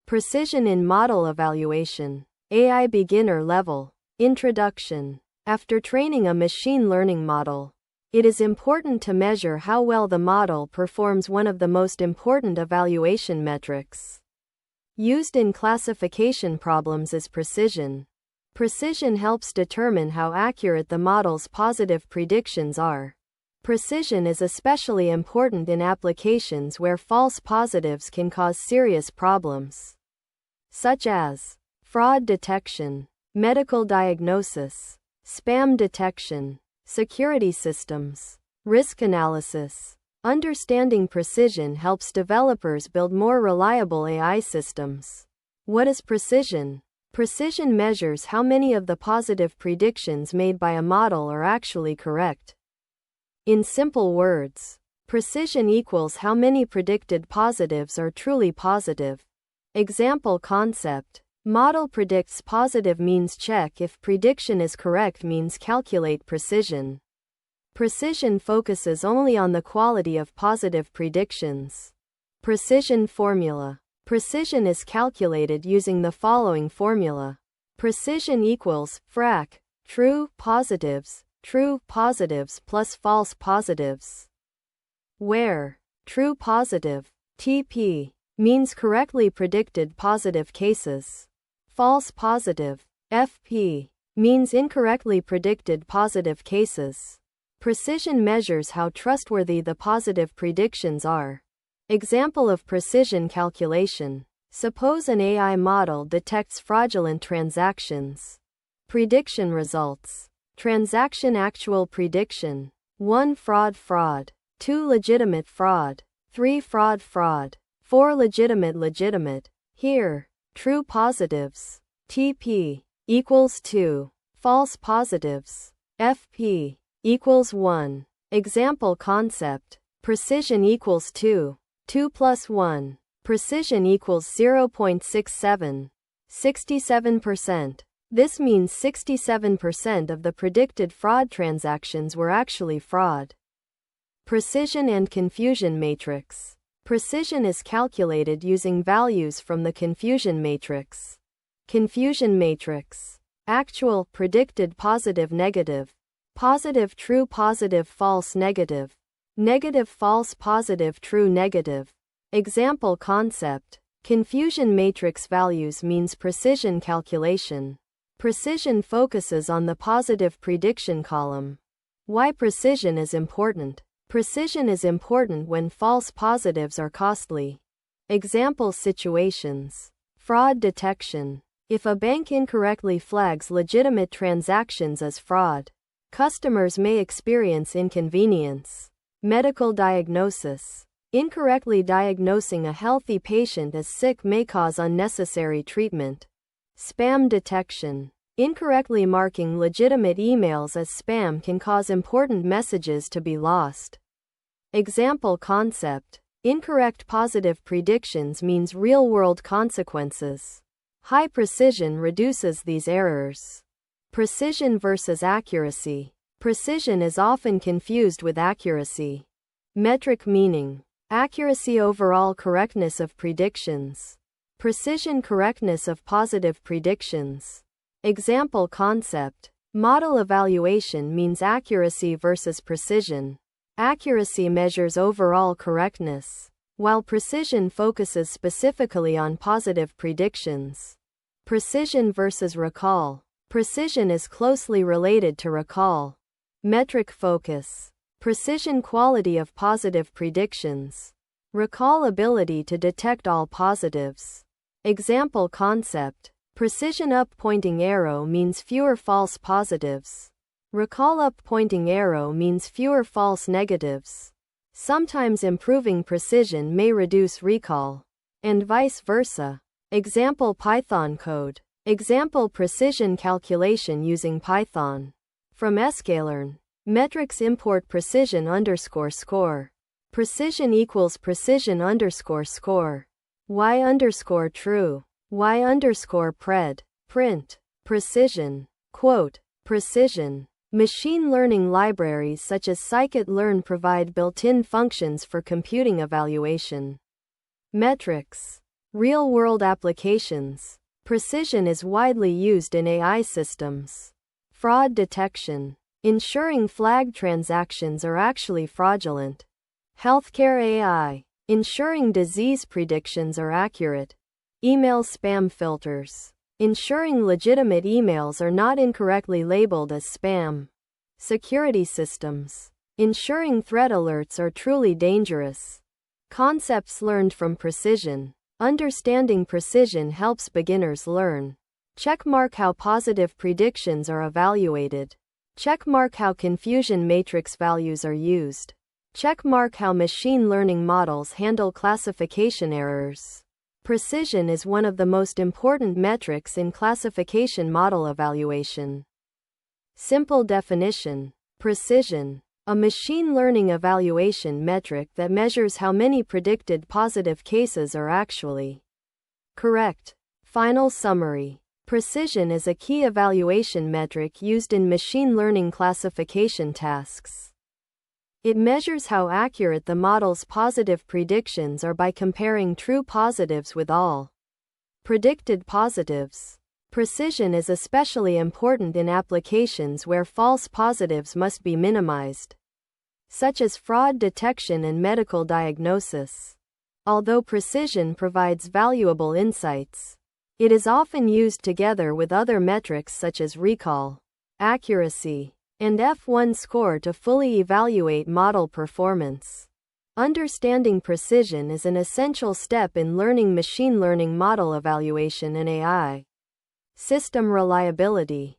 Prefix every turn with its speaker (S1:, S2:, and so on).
S1: Precision in model evaluation. AI beginner level. Introduction. After training a machine learning model, it is important to measure how well the model performs. One of the most important evaluation metrics used in classification problems is precision. Precision helps determine how accurate the model's positive predictions are. Precision is especially important in applications where false positives can cause serious problems, such as fraud detection, medical diagnosis, spam detection, security systems, risk analysis. Understanding precision helps developers build more reliable AI systems. What is precision? Precision measures how many of the positive predictions made by a model are actually correct. In simple words, precision equals how many predicted positives are truly positive. Example concept. Model predicts positive means check if prediction is correct means calculate precision. Precision focuses only on the quality of positive predictions. Precision formula. Precision is calculated using the following formula. Precision equals frac true positives plus false positives, where true positive TP means correctly predicted positive cases. False positive FP means incorrectly predicted positive cases. Precision measures how trustworthy the positive predictions are. Example of precision calculation. Suppose an AI model detects fraudulent transactions. Prediction results. Transaction actual prediction. 1 fraud, 2 legitimate fraud, 3 fraud, 4 legitimate. Here, true positives TP equals 2, false positives FP equals 1. Example concept. Precision equals 2 plus 1. Precision equals 0.67. 67%. This means 67% of the predicted fraud transactions were actually fraud. Precision and confusion matrix. Precision is calculated using values from the confusion matrix. Confusion matrix. Actual, predicted positive negative. Positive true positive false negative. Negative false positive true negative. Example concept. Confusion matrix values means precision calculation. Precision focuses on the positive prediction column. Why precision is important? Precision is important when false positives are costly. Example situations. Fraud detection. If a bank incorrectly flags legitimate transactions as fraud, customers may experience inconvenience. Medical diagnosis. Incorrectly diagnosing a healthy patient as sick may cause unnecessary treatment. Spam detection. Incorrectly marking legitimate emails as spam can cause important messages to be lost. Example concept. Incorrect positive predictions means real-world consequences. High precision reduces these errors. Precision versus accuracy. Precision is often confused with accuracy. Metric meaning. Accuracy overall correctness of predictions. Precision correctness of positive predictions. Example concept. Model evaluation means accuracy versus precision. Accuracy measures overall correctness, while precision focuses specifically on positive predictions. Precision versus recall. Precision is closely related to recall. Metric focus. Precision quality of positive predictions. Recall ability to detect all positives. Example concept. Precision up pointing arrow means fewer false positives. Recall up pointing arrow means fewer false negatives. Sometimes improving precision may reduce recall, and vice versa. Example Python code. Example precision calculation using Python. From sklearn. Metrics import precision underscore score. Precision equals precision underscore score. Y underscore true. Y underscore pred. Print. Precision. Quote. Precision. Machine learning libraries such as scikit-learn provide built-in functions for computing evaluation. Metrics. Real-world applications. Precision is widely used in AI systems. Fraud detection. Ensuring flagged transactions are actually fraudulent. Healthcare AI. Ensuring disease predictions are accurate. Email spam filters. Ensuring legitimate emails are not incorrectly labeled as spam. Security systems. Ensuring threat alerts are truly dangerous. Concepts learned from precision. Understanding precision helps beginners learn. Checkmark how positive predictions are evaluated. Checkmark how confusion matrix values are used. Checkmark how machine learning models handle classification errors. Precision is one of the most important metrics in classification model evaluation. Simple definition. Precision. A machine learning evaluation metric that measures how many predicted positive cases are actually correct. Final summary. Precision is a key evaluation metric used in machine learning classification tasks. It measures how accurate the model's positive predictions are by comparing true positives with all predicted positives. Precision is especially important in applications where false positives must be minimized, such as fraud detection and medical diagnosis. Although precision provides valuable insights, it is often used together with other metrics such as recall, accuracy, and F1 score to fully evaluate model performance. Understanding precision is an essential step in learning machine learning model evaluation and AI system reliability.